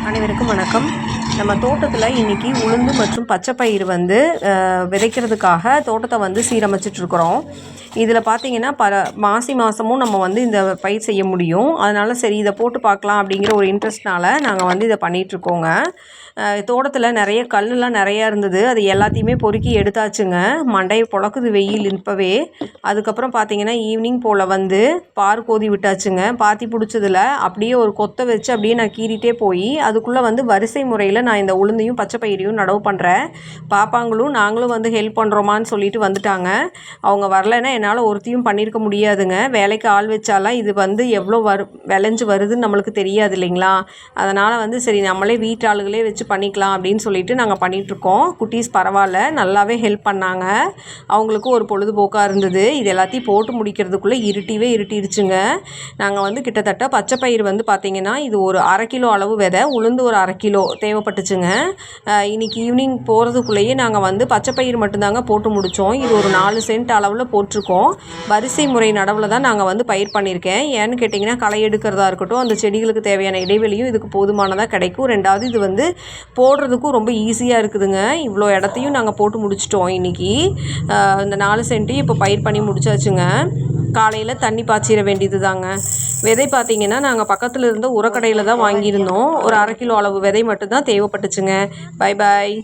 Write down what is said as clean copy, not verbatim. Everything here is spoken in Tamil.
அனைவருக்கும் வணக்கம். நம்ம தோட்டத்தில் இன்றைக்கி உளுந்து மற்றும் பச்சைப்பயிறு விதைக்கிறதுக்காக தோட்டத்தை சீரமைச்சிட்ருக்குறோம். இதில் பார்த்திங்கன்னா மாசி மாதமும் நம்ம இந்த பயிர் செய்ய முடியும். அதனால் சரி இதை போட்டு பார்க்கலாம் அப்படிங்கிற ஒரு இன்ட்ரெஸ்ட்னால் நாங்கள் இதை பண்ணிகிட்ருக்கோங்க. தோட்டத்தில் நிறைய கல்லுலாம் நிறையா இருந்தது. அது எல்லாத்தையுமே பொறுக்கி எடுத்தாச்சுங்க. மண்டையை பொழக்குது வெயில் இப்போவே. அதுக்கப்புறம் பார்த்திங்கன்னா ஈவினிங் போல் பார் கோதி விட்டாச்சுங்க. பாத்தி பிடிச்சதில் அப்படியே ஒரு கொத்தை வச்சு அப்படியே நான் கீறிட்டே போய் அதுக்குள்ளே வரிசை முறையில் நான் இந்த உளுந்தையும் பச்சை பயிரையும் நடவு பண்ணுறேன். பாப்பாங்களும் நாங்களும் ஹெல்ப் பண்ணுறோமான்னு சொல்லிட்டு வந்துட்டாங்க. அவங்க வரலைன்னா என்னால் ஒருத்தையும் பண்ணியிருக்க முடியாதுங்க. வேலைக்கு ஆள் வச்சாலாம் இது எவ்வளோ விளைஞ்சு வருதுன்னு நம்மளுக்கு தெரியாது இல்லைங்களா. அதனால் சரி நம்மளே வீட்டு ஆளுகளே வச்சு பண்ணிக்கலாம் அப்படின்னு சொல்லிட்டு நாங்கள் பண்ணிகிட்ருக்கோம். குட்டீஸ் பரவாயில்ல, நல்லாவே ஹெல்ப் பண்ணாங்க. அவங்களுக்கு ஒரு பொழுதுபோக்காக இருந்தது. இது எல்லாத்தையும் போட்டு முடிக்கிறதுக்குள்ளே இருட்டிடுச்சுங்க. நாங்கள் கிட்டத்தட்ட பச்சை பயிர் பார்த்திங்கன்னா இது ஒரு 1/2 கிலோ அளவு விதை, உளுந்து ஒரு 1/2 கிலோ தேவைப்பட்டுச்சுங்க. இன்றைக்கி ஈவினிங் போகிறதுக்குள்ளேயே நாங்கள் பச்சை பயிர் மட்டும்தாங்க போட்டு முடித்தோம். இது ஒரு 4 சென்ட் அளவில் போட்டிருக்கோம். வரிசை முறை நடவில் தான் நாங்கள் பயிர் பண்ணியிருக்கேன். ஏன்னு கேட்டிங்கன்னா களை எடுக்கிறதா இருக்கட்டும், அந்த செடிகளுக்கு தேவையான இடைவெளியும் இதுக்கு போதுமானதாக கிடைக்கும். ரெண்டாவது இது போடுறதுக்கும் ரொம்ப ஈஸியாக இருக்குதுங்க. இவ்வளோ இடத்தையும் நாங்கள் போட்டு முடிச்சிட்டோம். இன்றைக்கி இந்த 4 சென்ட்டையும் இப்போ பயிர் பண்ணி முடிச்சாச்சுங்க. காலையில் தண்ணி பாய்ச்சிட வேண்டியது தாங்க. விதை பார்த்திங்கன்னா நாங்கள் பக்கத்தில் இருந்த உரக்கடையில் தான் வாங்கியிருந்தோம். ஒரு 1/2 கிலோ அளவு விதை மட்டும்தான் தேவைப்பட்டுச்சுங்க. Bye bye.